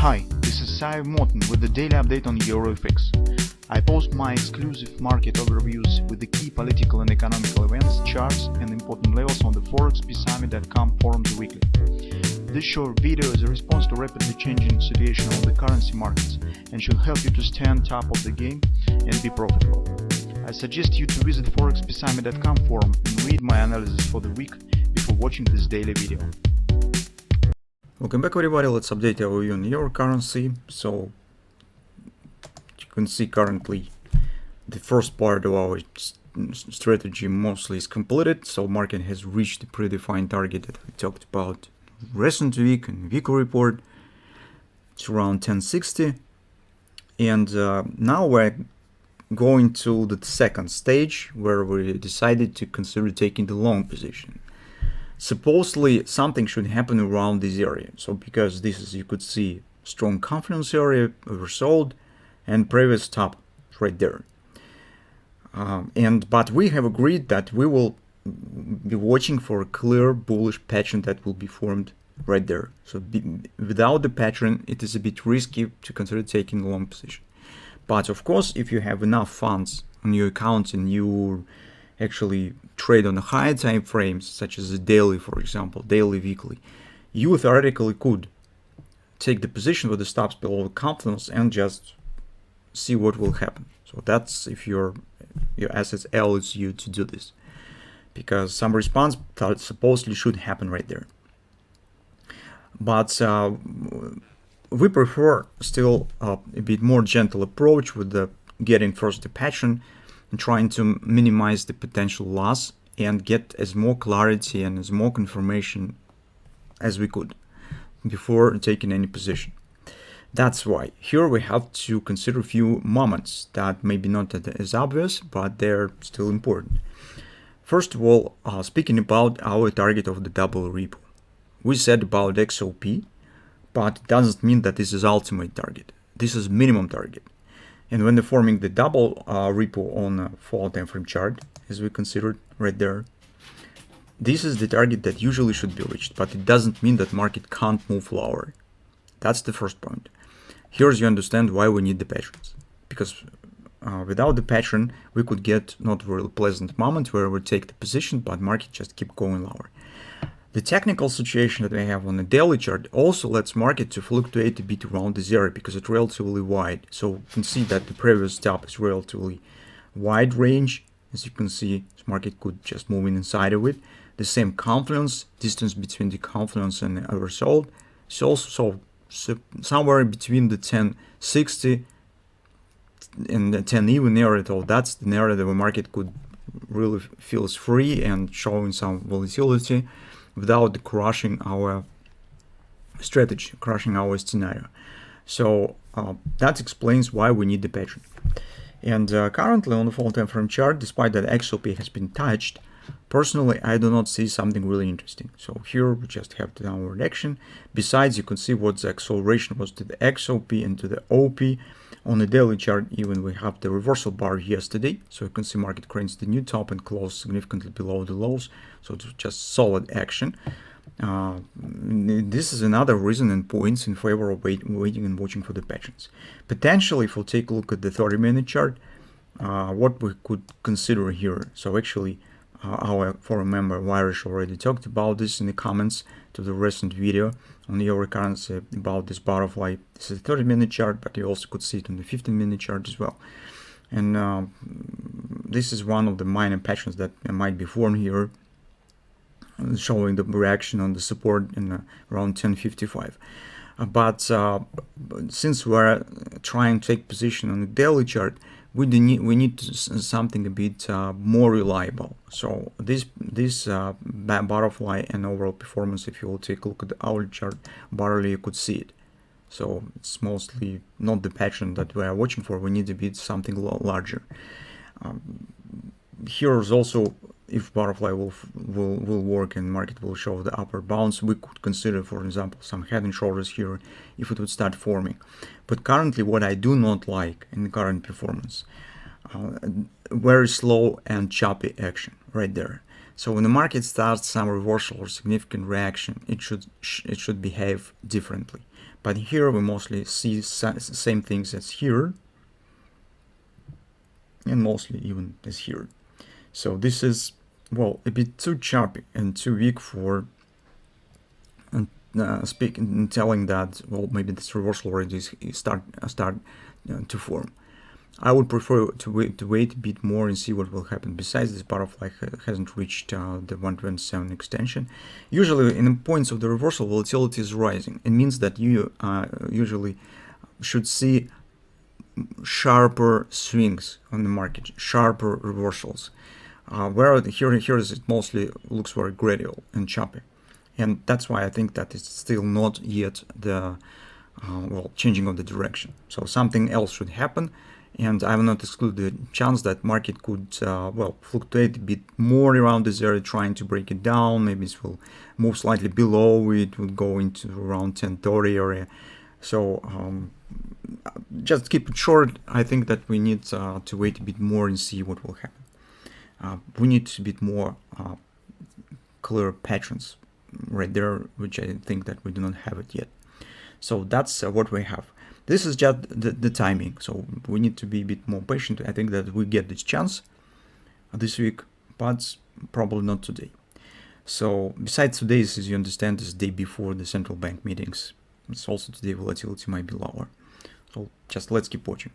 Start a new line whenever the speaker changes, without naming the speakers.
Hi, this is Sive Morten with the daily update on EuroFX. I post my exclusive market overviews with the key political and economical events, charts and important levels on the ForexPeaceArmy.com forums weekly. This short video is a response to rapidly changing situation on the currency markets and should help you to stay on top of the game and be profitable. I suggest you to visit ForexPeaceArmy.com forum and read my analysis for the week before watching this daily video.
Welcome back everybody, let's update our view on euro currency. So you can see currently the first part of our strategy mostly is completed, so market has reached the predefined target that we talked about recent week and weekly report. It's around 1060, and now we're going to the second stage where we decided to consider taking the long position. Supposedly something should happen around this area, so because this is, you could see, strong confidence area, oversold, and previous top right there. But we have agreed that we will be watching for a clear bullish pattern that will be formed right there. So without the pattern, it is a bit risky to consider taking a long position. But of course, if you have enough funds on your account and you actually trade on the higher time frames, such as a daily, for example, daily, weekly, you theoretically could take the position with the stops below the confidence and just see what will happen. So that's if your assets allows you to do this, because some response supposedly should happen right there. But we prefer still a bit more gentle approach with the getting first the pattern and trying to minimize the potential loss and get as more clarity and as more confirmation as we could before taking any position. That's why here we have to consider a few moments that maybe not as obvious, but they're still important. First of all, speaking about our target of the double repo. We said about XOP, but it doesn't mean that this is ultimate target. This is minimum target. And when they're forming the double repo on a 4 time frame chart, as we considered right there, this is the target that usually should be reached, but it doesn't mean that market can't move lower. That's the first point. Here's you understand why we need the patterns, because without the pattern, we could get not a really pleasant moment where we take the position, but market just keep going lower. The technical situation that we have on the daily chart also lets market to fluctuate a bit around this area because it's relatively wide. So you can see that the previous top is relatively wide range. As you can see, this market could just move inside of it. The same confluence, distance between the confluence and the oversold is also somewhere between the 1060 and the 10 even area. So that's the area that the market could really feels free and showing some volatility without crushing our strategy, crushing our scenario. So that explains why we need the pattern. And currently on the 4 time frame chart, despite that XOP has been touched, personally I do not see something really interesting. So here we just have the downward action. Besides, you can see what the acceleration was to the XOP and to the OP. On the daily chart, even we have the reversal bar yesterday, so you can see market creates the new top and close significantly below the lows, so it's just solid action. This is another reason and points in favor of waiting and watching for the patterns. Potentially, if we'll take a look at the 30-minute chart, what we could consider here. So actually, our forum member Virish already talked about this in the comments to the recent video on the euro currency about this butterfly. This is a 30-minute chart, but you also could see it on the 15-minute chart as well. And this is one of the minor patterns that might be formed here, showing the reaction on the support in around 1055. But since we're trying to take position on the daily chart, we need something a bit more reliable. So this butterfly and overall performance, if you will take a look at the hourly chart, barely you could see it. So it's mostly not the pattern that we are watching for. We need a bit something larger. Here is also, if butterfly will work and market will show the upper bounce, we could consider, for example, some head and shoulders here if it would start forming. But currently, what I do not like in the current performance, very slow and choppy action right there. So when the market starts some reversal or significant reaction, it should behave differently. But here we mostly see same things as here, and mostly even as here. So this is, well, a bit too choppy and too weak for speaking and telling that, well, maybe this reversal already start to form. I would prefer to wait a bit more and see what will happen. Besides, this butterfly hasn't reached the 127 extension. Usually in the points of the reversal, volatility is rising. It means that you usually should see sharper swings on the market, sharper reversals. Where here it mostly looks very gradual and choppy. And that's why I think that it's still not yet the changing of the direction. So something else should happen, and I will not exclude the chance that market could fluctuate a bit more around this area, trying to break it down. Maybe it will move slightly below it, would go into around 1030 area. So just keep it short. I think that we need to wait a bit more and see what will happen. We need a bit more clear patterns right there, which I think that we do not have it yet. So that's what we have. This is just the timing, so we need to be a bit more patient. I think that we get this chance this week, but probably not today. So besides today, as you understand, is the day before the central bank meetings. It's also today volatility might be lower. So just let's keep watching.